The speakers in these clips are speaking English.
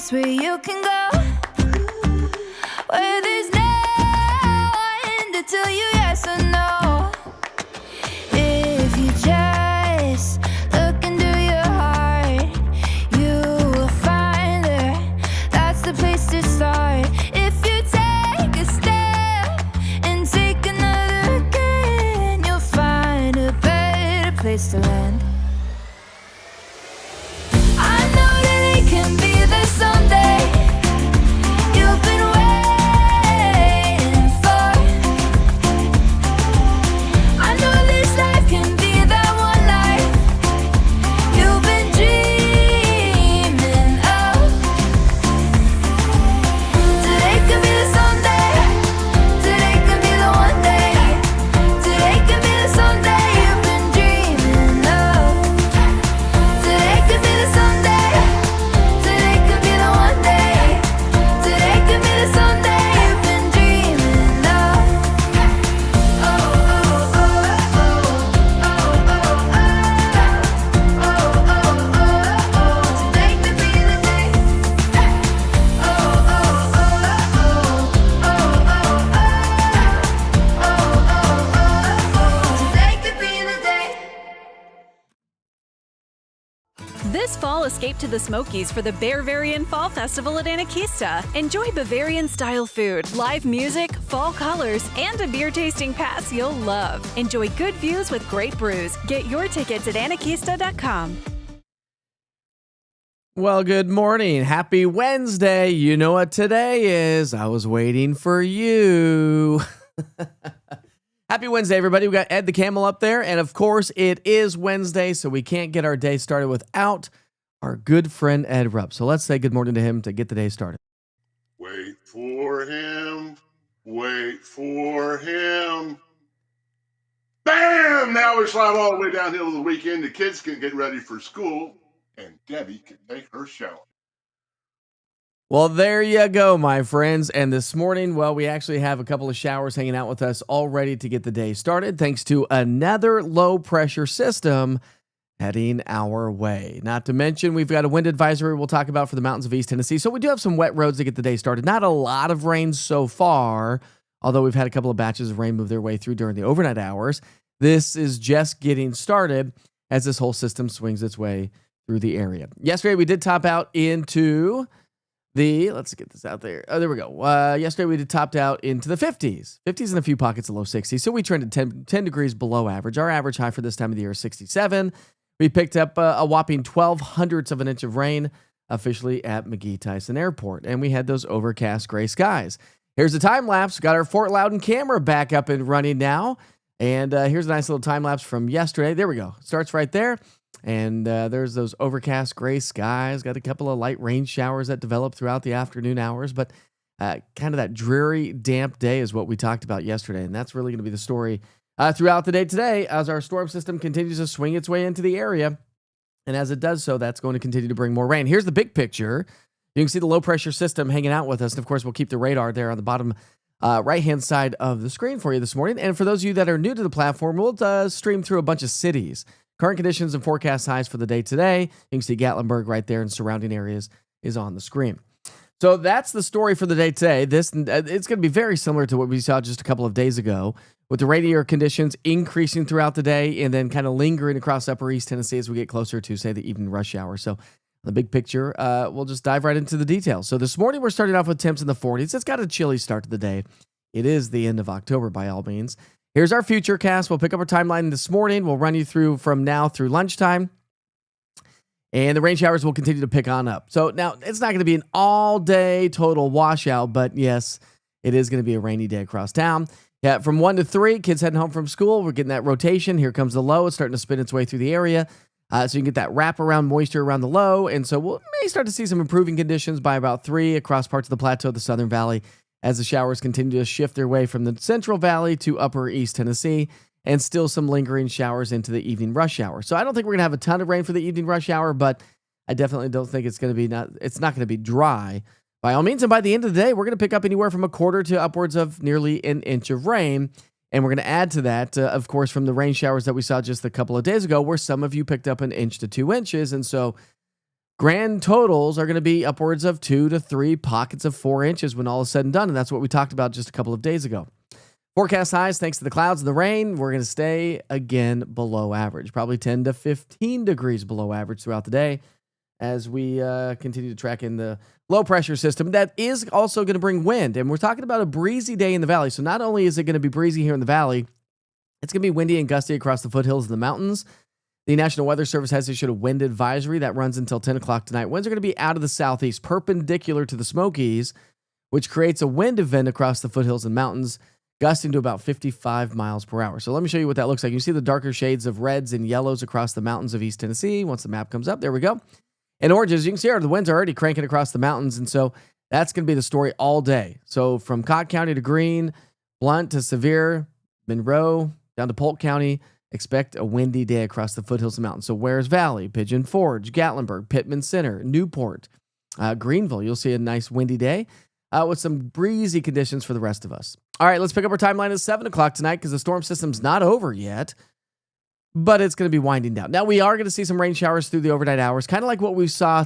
place where you can go, where there's no one to tell you yes or no. If you just look into your heart, you will find there. That's the place to start. If you take a step and take another again, you'll find a better place to land. I know that it can be there someday. You've been waiting for. I know this life can be that one life you've been dreaming of. Today could be the someday. Today could be the one day. Today could be the someday you've been dreaming of. Today could be the someday. Today could be the one day. Today could be the someday you've been dreaming of. Oh, oh, oh, oh, oh, today could be the day. Oh, oh, today could be the day. This fall, escape to the Smokies for the Bavarian Fall Festival at Anakista. Enjoy Bavarian-style food, live music, fall colors, and a beer tasting pass you'll love. Enjoy good views with great brews. Get your tickets at anakista.com. Well, good morning. Happy Wednesday. You know what today is. I was waiting for you. Happy Wednesday, everybody. We got Ed the Camel up there. And of course, it is Wednesday, so we can't get our day started without our good friend Ed Rupp. So let's say good morning to him to get the day started. Wait for him. Wait for him. Bam! Now we slide all the way downhill to the weekend. The kids can get ready for school, and Debbie can take her shower. Well, there you go, my friends. And this morning, well, we actually have a couple of showers hanging out with us all ready to get the day started, thanks to another low-pressure system heading our way. Not to mention, we've got a wind advisory we'll talk about for the mountains of East Tennessee. So we do have some wet roads to get the day started. Not a lot of rain so far, although we've had a couple of batches of rain move their way through during the overnight hours. This is just getting started as this whole system swings its way through the area. Yesterday, we did top out into let's get this out there. Oh, there we go. Yesterday, we topped out into the 50s. 50s and a few pockets of low 60s. So we trended 10 degrees below average. Our average high for this time of the year is 67. We picked up a whopping 12 hundredths of an inch of rain officially at McGee-Tyson Airport. And we had those overcast gray skies. Here's a time lapse. Got our Fort Loudon camera back up and running now. And here's a nice little time lapse from yesterday. There we go. Starts right there. And there's those overcast gray skies. Got a couple of light rain showers that developed throughout the afternoon hours. But kind of that dreary, damp day is what we talked about yesterday. And that's really going to be the story throughout the day today as our storm system continues to swing its way into the area. And as it does so, that's going to continue to bring more rain. Here's the big picture. You can see the low-pressure system hanging out with us. And, of course, we'll keep the radar there on the bottom right-hand side of the screen for you this morning. And for those of you that are new to the platform, we'll stream through a bunch of cities. Current conditions and forecast highs for the day today. You can see Gatlinburg right there and surrounding areas is on the screen. So that's the story for the day today. It's going to be very similar to what we saw just a couple of days ago, with the rainier conditions increasing throughout the day and then kind of lingering across upper East Tennessee as we get closer to, say, the evening rush hour. So the big picture, we'll just dive right into the details. So this morning, we're starting off with temps in the 40s. It's got a chilly start to the day. It is the end of October by all means. Here's our future cast. We'll pick up our timeline this morning. We'll run you through from now through lunchtime. And the rain showers will continue to pick on up. So now it's not going to be an all-day total washout, but yes, it is going to be a rainy day across town. Yeah, from 1 to 3, kids heading home from school. We're getting that rotation. Here comes the low. It's starting to spin its way through the area. So you can get that wrap-around moisture around the low. And so we may start to see some improving conditions by about 3 across parts of the plateau of the Southern Valley as the showers continue to shift their way from the Central Valley to upper East Tennessee, and still some lingering showers into the evening rush hour. So I don't think we're going to have a ton of rain for the evening rush hour, but I definitely don't think it's not going to be dry by all means. And by the end of the day, we're going to pick up anywhere from a quarter to upwards of nearly an inch of rain. And we're going to add to that, of course, from the rain showers that we saw just a couple of days ago, where some of you picked up 1 inch to 2 inches. And so Grand totals are going to be upwards of 2 to 3 pockets of 4 inches when all is said and done. And that's what we talked about just a couple of days ago. Forecast highs, thanks to the clouds and the rain, we're going to stay again below average, probably 10 to 15 degrees below average throughout the day as we continue to track in the low pressure system. That is also going to bring wind. And we're talking about a breezy day in the valley. So not only is it going to be breezy here in the valley, it's going to be windy and gusty across the foothills and the mountains. The National Weather Service has issued a wind advisory that runs until 10 o'clock tonight. Winds are going to be out of the southeast, perpendicular to the Smokies, which creates a wind event across the foothills and mountains, gusting to about 55 miles per hour. So let me show you what that looks like. You see the darker shades of reds and yellows across the mountains of East Tennessee. Once the map comes up, there we go. And oranges, you can see the winds are already cranking across the mountains. And so that's going to be the story all day. So from Cott County to Greene, Blount to Sevier, Monroe, down to Polk County, expect a windy day across the foothills and mountains. So Wares Valley, Pigeon Forge, Gatlinburg, Pittman Center, Newport, Greenville, you'll see a nice windy day with some breezy conditions for the rest of us. All right, let's pick up our timeline at 7 o'clock tonight because the storm system's not over yet, but it's going to be winding down. Now, we are going to see some rain showers through the overnight hours, kind of like what we saw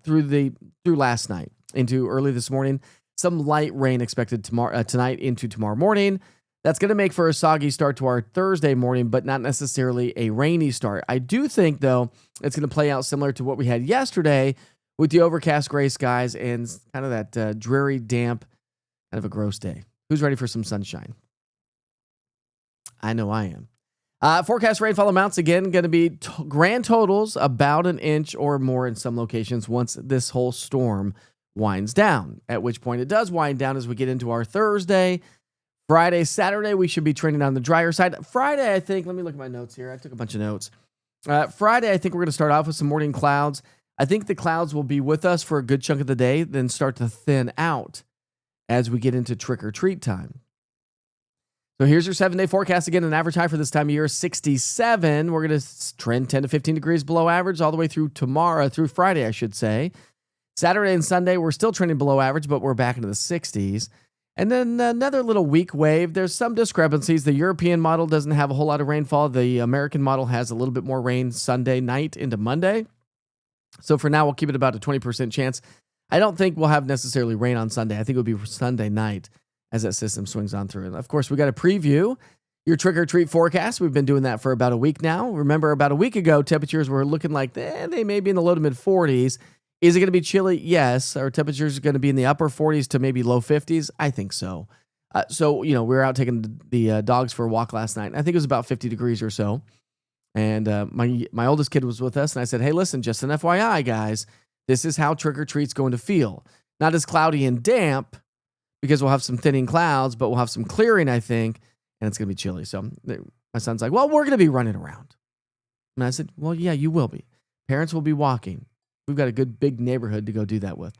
through last night into early this morning. Some light rain expected tonight into tomorrow morning. That's going to make for a soggy start to our Thursday morning, but not necessarily a rainy start. I do think, though, it's going to play out similar to what we had yesterday with the overcast gray skies and kind of that dreary, damp, kind of a gross day. Who's ready for some sunshine? I know I am. Forecast rainfall amounts, again, going to be grand totals about an inch or more in some locations once this whole storm winds down, at which point it does wind down as we get into our Thursday. Friday, Saturday, we should be trending on the drier side. Friday, I think, let me look at my notes here. I took a bunch of notes. Friday, I think we're going to start off with some morning clouds. I think the clouds will be with us for a good chunk of the day, then start to thin out as we get into trick-or-treat time. So here's your 7-day forecast. Again, an average high for this time of year, 67. We're going to trend 10 to 15 degrees below average all the way through through Friday, I should say. Saturday and Sunday, we're still trending below average, but we're back into the 60s. And then another little weak wave. There's some discrepancies. The European model doesn't have a whole lot of rainfall. The American model has a little bit more rain Sunday night into Monday. So for now, we'll keep it about a 20% chance. I don't think we'll have necessarily rain on Sunday. I think it'll be Sunday night as that system swings on through. And of course, we got to preview your trick-or-treat forecast. We've been doing that for about a week now. Remember, about a week ago, temperatures were looking like they may be in the low to mid 40s. Is it going to be chilly? Yes. Our temperatures are going to be in the upper 40s to maybe low 50s? I think so. We were out taking the dogs for a walk last night. I think it was about 50 degrees or so. And my oldest kid was with us, and I said, hey, listen, just an FYI, guys, this is how trick-or-treat's going to feel. Not as cloudy and damp, because we'll have some thinning clouds, but we'll have some clearing, I think, and it's going to be chilly. So my son's like, well, we're going to be running around. And I said, well, yeah, you will be. Parents will be walking. We've got a good big neighborhood to go do that with.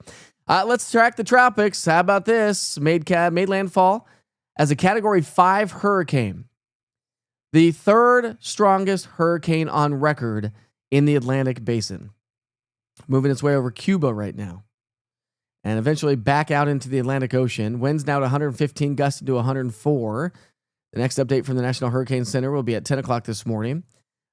Let's track the tropics. How about this? Made landfall as a Category 5 hurricane. The third strongest hurricane on record in the Atlantic Basin. Moving its way over Cuba right now. And eventually back out into the Atlantic Ocean. Winds now to 115, gusting to 104. The next update from the National Hurricane Center will be at 10 o'clock this morning.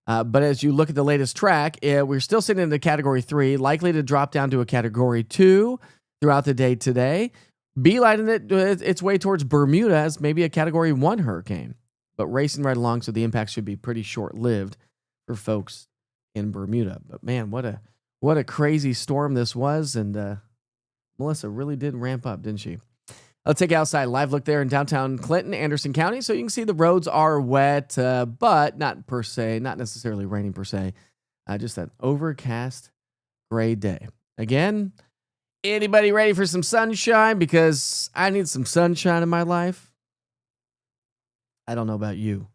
But as you look at the latest track, we're still sitting in the Category 3, likely to drop down to a Category 2 throughout the day today. Beelining its way towards Bermuda as maybe a Category 1 hurricane, but racing right along, so the impact should be pretty short-lived for folks in Bermuda. But man, what a crazy storm this was, and Melissa really did ramp up, didn't she? Let's take it outside. Live look there in downtown Clinton, Anderson County. So you can see the roads are wet, but not necessarily raining per se. Just that overcast gray day. Again, anybody ready for some sunshine? Because I need some sunshine in my life. I don't know about you.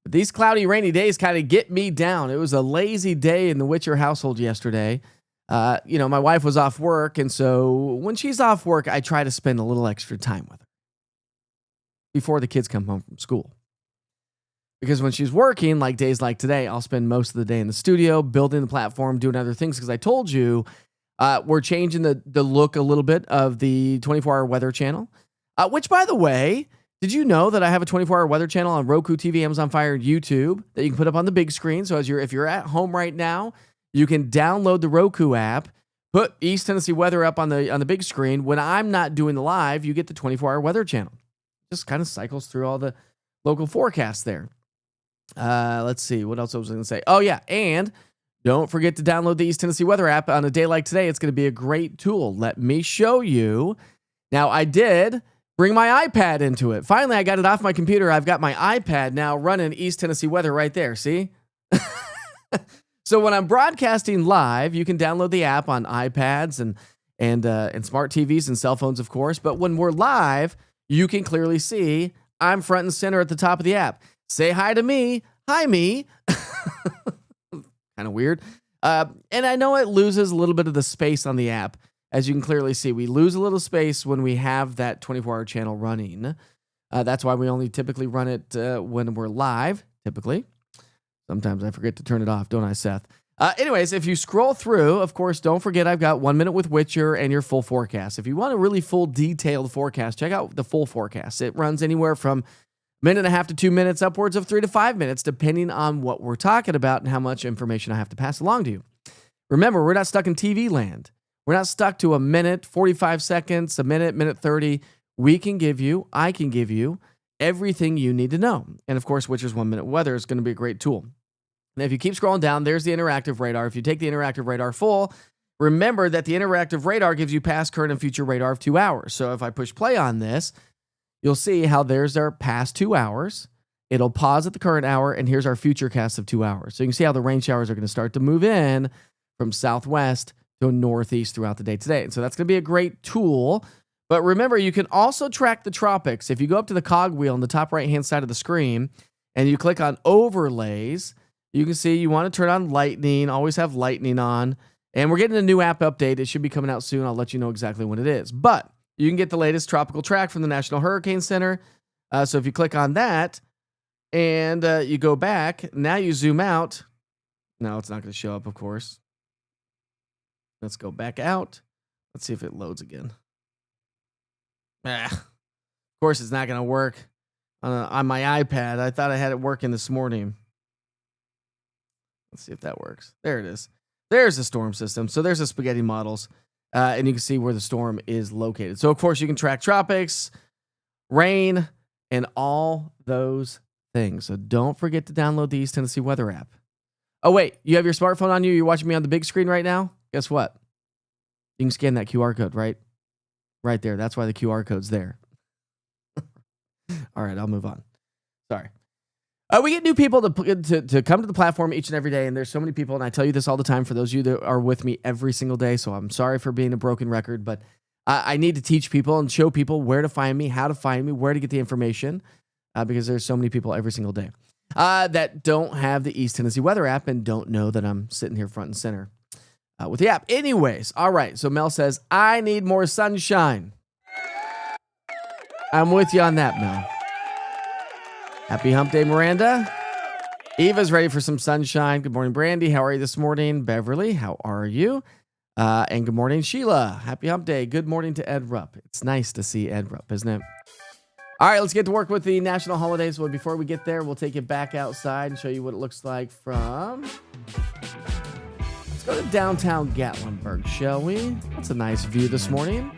But these cloudy, rainy days kind of get me down. It was a lazy day in the Witcher household yesterday. My wife was off work, and so when she's off work, I try to spend a little extra time with her before the kids come home from school. Because when she's working, like days like today, I'll spend most of the day in the studio, building the platform, doing other things, because I told you we're changing the look a little bit of the 24-hour weather channel, which, by the way, did you know that I have a 24-hour weather channel on Roku TV, Amazon Fire, and YouTube that you can put up on the big screen? So if you're at home right now, You can download the Roku app, put East Tennessee weather up on the big screen. When I'm not doing the live, you get the 24-hour weather channel. Just kind of cycles through all the local forecasts there. Let's see. What else I was going to say? Oh, yeah. And don't forget to download the East Tennessee weather app. On a day like today, it's going to be a great tool. Let me show you. Now, I did bring my iPad into it. Finally, I got it off my computer. I've got my iPad now running East Tennessee weather right there. See? So when I'm broadcasting live, you can download the app on iPads and smart TVs and cell phones, of course. But when we're live, you can clearly see I'm front and center at the top of the app. Say hi to me. Hi, me. Kind of weird. And I know it loses a little bit of the space on the app. As you can clearly see, we lose a little space when we have that 24-hour channel running. That's why we only typically run it when we're live, typically. Sometimes I forget to turn it off, don't I, Seth? Anyways, if you scroll through, of course, don't forget I've got 1 minute with Witcher and your full forecast. If you want a really full detailed forecast, check out the full forecast. It runs anywhere from a minute and a half to 2 minutes, upwards of 3 to 5 minutes, depending on what we're talking about and how much information I have to pass along to you. Remember, we're not stuck in TV land. We're not stuck to a minute, 45 seconds, a minute 30. I can give you everything you need to know. And of course, Witcher's 1 minute weather is going to be a great tool. And if you keep scrolling down, there's the interactive radar. If you take the interactive radar full, remember that the interactive radar gives you past, current, and future radar of 2 hours. So if I push play on this, you'll see how there's our past 2 hours. It'll pause at the current hour, and here's our future cast of 2 hours. So you can see how the rain showers are going to start to move in from southwest to northeast throughout the day today. And so that's going to be a great tool. But remember, you can also track the tropics. If you go up to the cog wheel on the top right-hand side of the screen, and you click on overlays, you can see you want to turn on lightning, always have lightning on. And we're getting a new app update. It should be coming out soon. I'll let you know exactly when it is. But you can get the latest tropical track from the National Hurricane Center. So if you click on that and you go back, now you zoom out. No, it's not going to show up, of course. Let's go back out. Let's see if it loads again. Of course, it's not going to work on my iPad. I thought I had it working this morning. Let's see if that works. There it is. There's the storm system. So there's the spaghetti models, and you can see where the storm is located. So, of course, you can track tropics, rain, and all those things. So don't forget to download the East Tennessee weather app. Oh, wait. You have your smartphone on you? You're watching me on the big screen right now? Guess what? You can scan that QR code, right? Right there. That's why the QR code's there. All right, I'll move on. Sorry. We get new people to come to the platform each and every day, and there's so many people, and I tell you this all the time for those of you that are with me every single day, so I'm sorry for being a broken record, but I need to teach people and show people where to find me, how to find me, where to get the information, because there's so many people every single day that don't have the East Tennessee weather app and don't know that I'm sitting here front and center with the app. Anyways, all right, so Mel says, I need more sunshine. I'm with you on that, Mel. Happy Hump Day, Miranda. Eva's ready for some sunshine. Good morning, Brandy. How are you this morning? Beverly, how are you? And good morning, Sheila. Happy Hump Day. Good morning to Ed Rupp. It's nice to see Ed Rupp, isn't it? All right, let's get to work with the national holidays. Well, before we get there, we'll take you back outside and show you what it looks like from... Let's go to downtown Gatlinburg, shall we? That's a nice view this morning.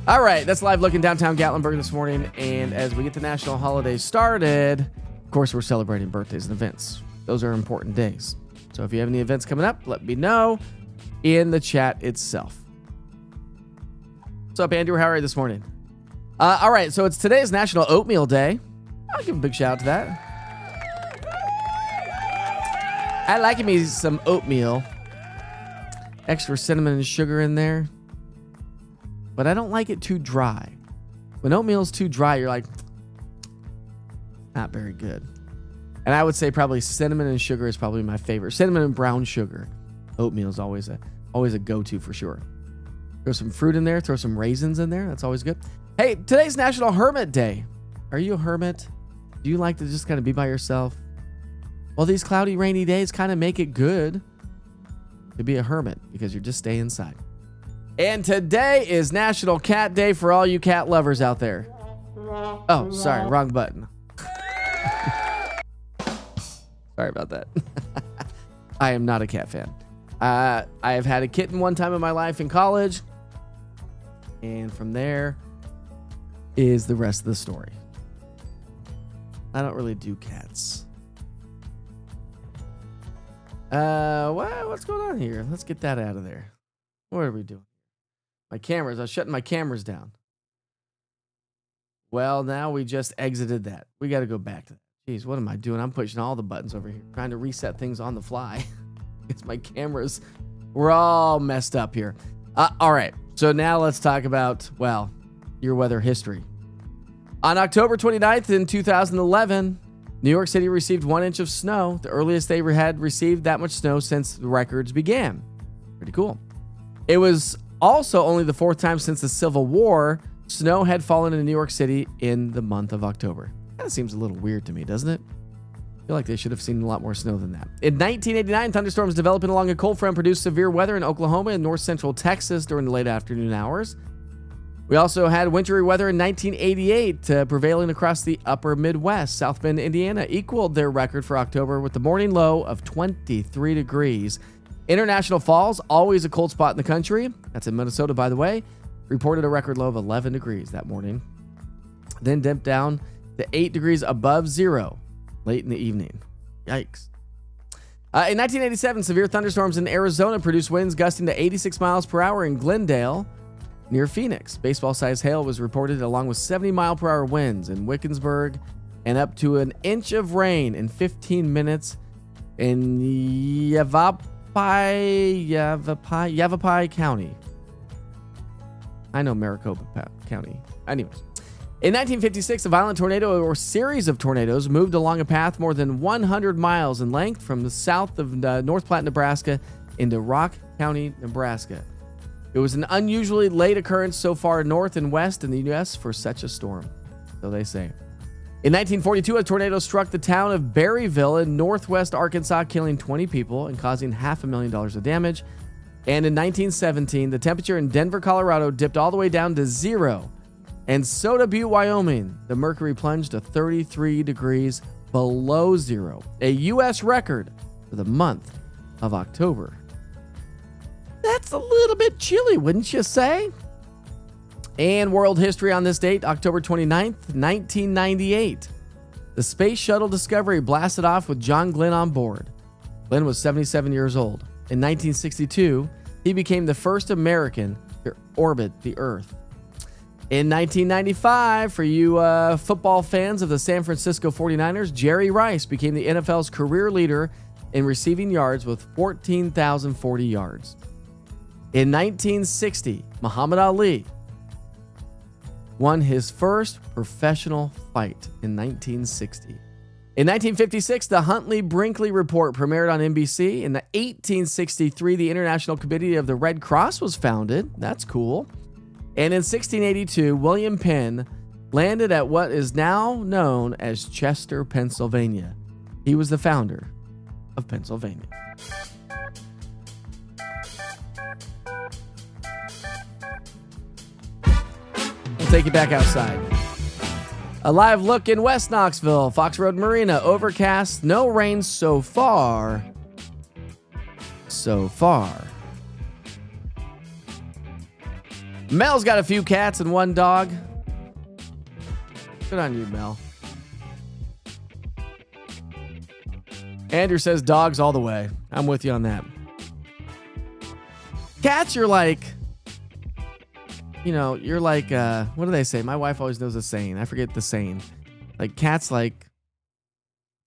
All right, that's live look in downtown Gatlinburg this morning. And as we get the national holidays started, of course, we're celebrating birthdays and events. Those are important days. So if you have any events coming up, let me know in the chat itself. What's up, Andrew? How are you this morning? All right, so it's today's National Oatmeal Day. I'll give a big shout out to that. I like me some oatmeal. Extra cinnamon and sugar in there. But I don't like it too dry. When oatmeal's too dry, you're like, not very good. And I would say probably cinnamon and sugar is probably my favorite. Cinnamon and brown sugar. Oatmeal is always a go-to for sure. Throw some fruit in there. Throw some raisins in there. That's always good. Hey, today's National Hermit Day. Are you a hermit? Do you like to just kind of be by yourself? Well, these cloudy, rainy days kind of make it good to be a hermit because you're just staying inside. And today is National Cat Day for all you cat lovers out there. Oh, sorry, wrong button. Sorry about that. I am not a cat fan. I have had a kitten one time in my life in college. And from there is the rest of the story. I don't really do cats. What's going on here? Let's get that out of there. What are we doing? My cameras. I was shutting my cameras down. Well, now we just exited that. We got to go back to that. Jeez, what am I doing? I'm pushing all the buttons over here, trying to reset things on the fly. It's my cameras. We're all messed up here. All right. So now let's talk about, well, your weather history. On October 29th in 2011, New York City received 1 inch of snow, the earliest they had received that much snow since the records began. Pretty cool. It was also only the 4th time since the Civil War snow had fallen in New York City in the month of October. Kind of seems a little weird to me, doesn't it? I feel like they should have seen a lot more snow than that. In 1989, thunderstorms developing along a cold front produced severe weather in Oklahoma and north central Texas during the late afternoon hours. We also had wintry weather in 1988 prevailing across the upper Midwest. South Bend, Indiana equaled their record for October with the morning low of 23 degrees. International Falls, always a cold spot in the country. That's in Minnesota, by the way. Reported a record low of 11 degrees that morning. Then dipped down to 8 degrees above zero late in the evening. Yikes. In 1987, severe thunderstorms in Arizona produced winds gusting to 86 miles per hour in Glendale, near Phoenix. Baseball-sized hail was reported along with 70-mile-per-hour winds in Wickensburg and up to an inch of rain in 15 minutes in Yavapai County. I know Maricopa County. Anyways. In 1956, a violent tornado or series of tornadoes moved along a path more than 100 miles in length from the south of North Platte, Nebraska into Rock County, Nebraska. It was an unusually late occurrence so far north and west in the U.S. for such a storm, so they say. In 1942, a tornado struck the town of Berryville in northwest Arkansas, killing 20 people and causing $500,000 of damage. And in 1917, the temperature in Denver, Colorado dipped all the way down to zero. And Soda Butte, Wyoming, the mercury plunged to 33 degrees below zero, a U.S. record for the month of October. That's a little bit chilly, wouldn't you say? And world history on this date, October 29th, 1998. The Space Shuttle Discovery blasted off with John Glenn on board. Glenn was 77 years old. In 1962, he became the first American to orbit the Earth. In 1995, for you football fans of the San Francisco 49ers, Jerry Rice became the NFL's career leader in receiving yards with 14,040 yards. In 1960, Muhammad Ali won his first professional fight in 1960. In 1956, the Huntley-Brinkley Report premiered on NBC. In 1863, the International Committee of the Red Cross was founded. That's cool. And in 1682, William Penn landed at what is now known as Chester, Pennsylvania. He was the founder of Pennsylvania. We'll take you back outside. A live look in West Knoxville, Fox Road Marina, overcast, no rain so far. Mel's got a few cats and one dog. Good on you, Mel. Andrew says dogs all the way. I'm with you on that. Cats, you're like, what do they say? My wife always knows the saying. I forget the saying. Like cats, like,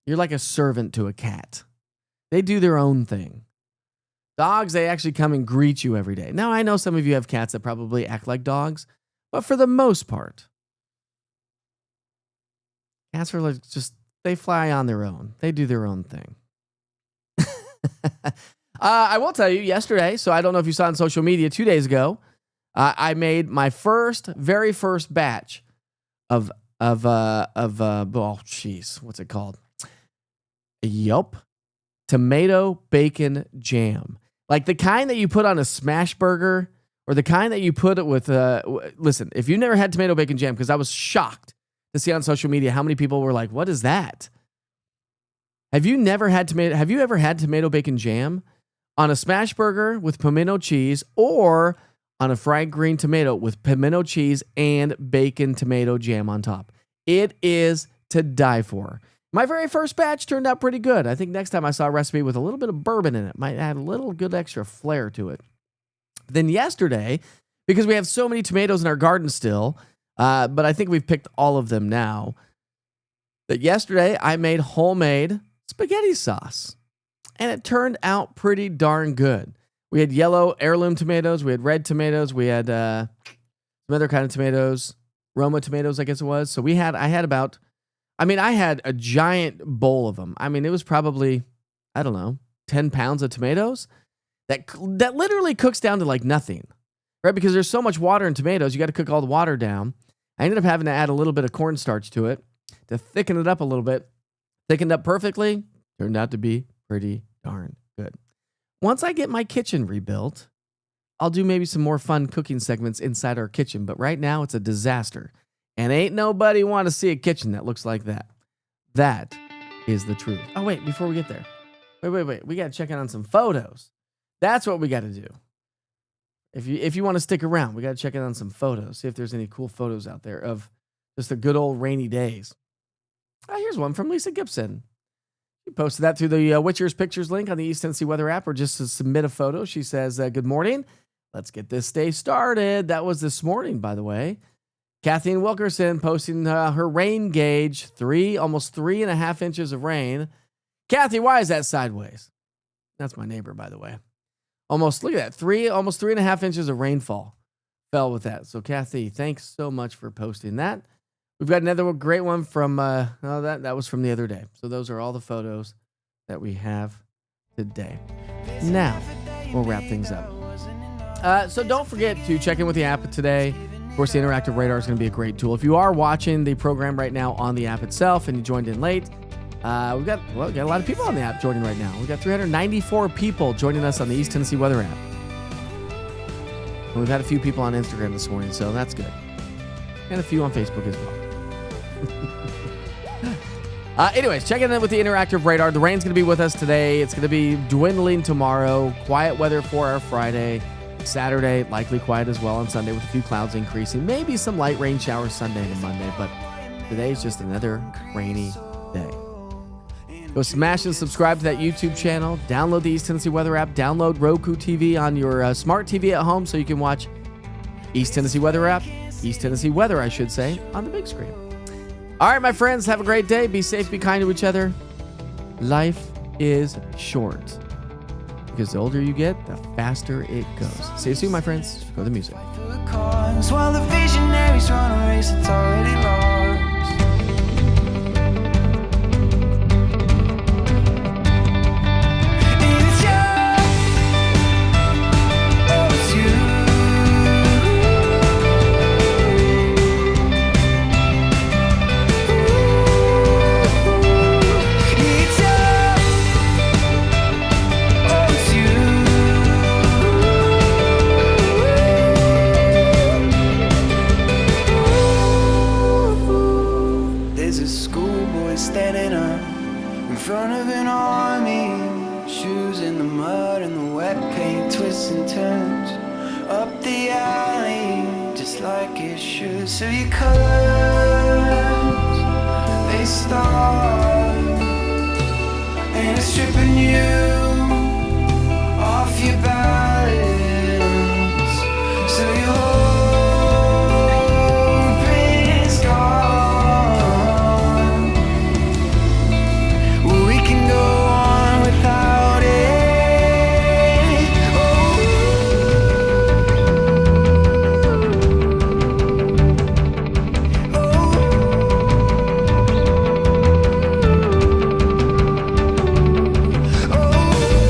you're like a servant to a cat. They do their own thing. Dogs, they actually come and greet you every day. Now, I know some of you have cats that probably act like dogs, but for the most part, cats are like they fly on their own. They do their own thing. I will tell you, yesterday, so I don't know if you saw on social media 2 days ago, I made my very first batch of what's it called? Tomato bacon jam. Like the kind that you put on a smash burger or the kind that you put it with, listen, if you never had tomato bacon jam, because I was shocked to see on social media how many people were like, what is that? Have you ever had tomato bacon jam on a smash burger with pimento cheese, or on a fried green tomato with pimento cheese and bacon tomato jam on top? It is to die for. My very first batch turned out pretty good. I think next time I saw a recipe with a little bit of bourbon in it, might add a little good extra flair to it. Then yesterday, because we have so many tomatoes in our garden still, but I think we've picked all of them now, that yesterday I made homemade spaghetti sauce, and it turned out pretty darn good. We had yellow heirloom tomatoes, we had red tomatoes, we had some other kind of tomatoes, Roma tomatoes, I guess it was. So I had a giant bowl of them. I mean, it was probably, 10 pounds of tomatoes that literally cooks down to like nothing, right? Because there's so much water in tomatoes, you got to cook all the water down. I ended up having to add a little bit of cornstarch to it to thicken it up a little bit. Thickened up perfectly, turned out to be pretty darn good. Once I get my kitchen rebuilt, I'll do maybe some more fun cooking segments inside our kitchen, but right now it's a disaster. And ain't nobody want to see a kitchen that looks like that. That is the truth. Oh, wait, before we get there. Wait. We got to check in on some photos. That's what we got to do. If you want to stick around, we got to check in on some photos. See if there's any cool photos out there of just the good old rainy days. Oh, here's one from Lisa Gibson. She posted that through the Witcher's Pictures link on the East Tennessee Weather app, or just to submit a photo. She says, good morning. Let's get this day started. That was this morning, by the way. Kathleen Wilkerson posting her rain gauge, almost 3.5 inches of rain. Kathy, why is that sideways? That's my neighbor, by the way. Look at that, almost 3.5 inches of rainfall fell with that. So Kathy, thanks so much for posting that. We've got another great one from, that was from the other day. So those are all the photos that we have today. Now, we'll wrap things up. So don't forget to check in with the app today. Of course, the interactive radar is going to be a great tool. If you are watching the program right now on the app itself and you joined in late, we've got a lot of people on the app joining right now. We've got 394 people joining us on the East Tennessee Weather app. And we've had a few people on Instagram this morning, so that's good. And a few on Facebook as well. Anyways, checking in with the interactive radar. The rain's going to be with us today. It's going to be dwindling tomorrow. Quiet weather for our Friday. Saturday, likely quiet as well on Sunday with a few clouds increasing. Maybe some light rain showers Sunday and Monday, but today's just another rainy day. Go smash and subscribe to that YouTube channel. Download the East Tennessee Weather app. Download Roku TV on your smart TV at home so you can watch East Tennessee Weather app. East Tennessee Weather, I should say, on the big screen. All right, my friends, have a great day. Be safe, be kind to each other. Life is short. Because the older you get, the faster it goes. See you soon, my friends. Go to the music. While the visionaries run a race that's already lost. It's you. Oh, it's you. It's you. Oh, it's you. There's a schoolboy standing up in front of an army. Shoes in the mud and the wet paint, twists and turns up the alley, just like it should. So your colors, they start, and it's stripping you off your balance. So your hope is gone. We can go on without it. Oh, oh, oh.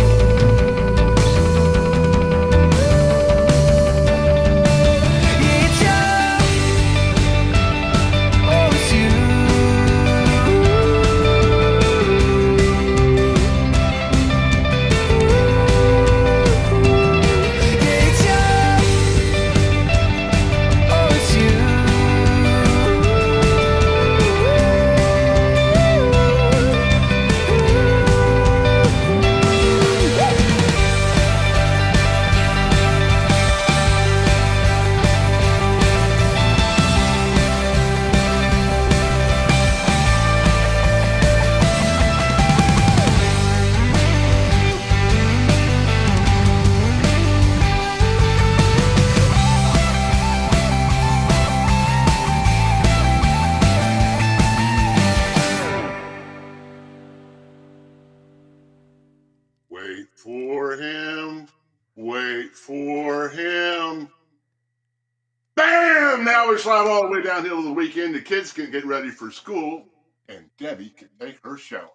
Wait for him. Wait for him. Bam! Now we slide all the way downhill to the weekend. The kids can get ready for school, and Debbie can take her shower.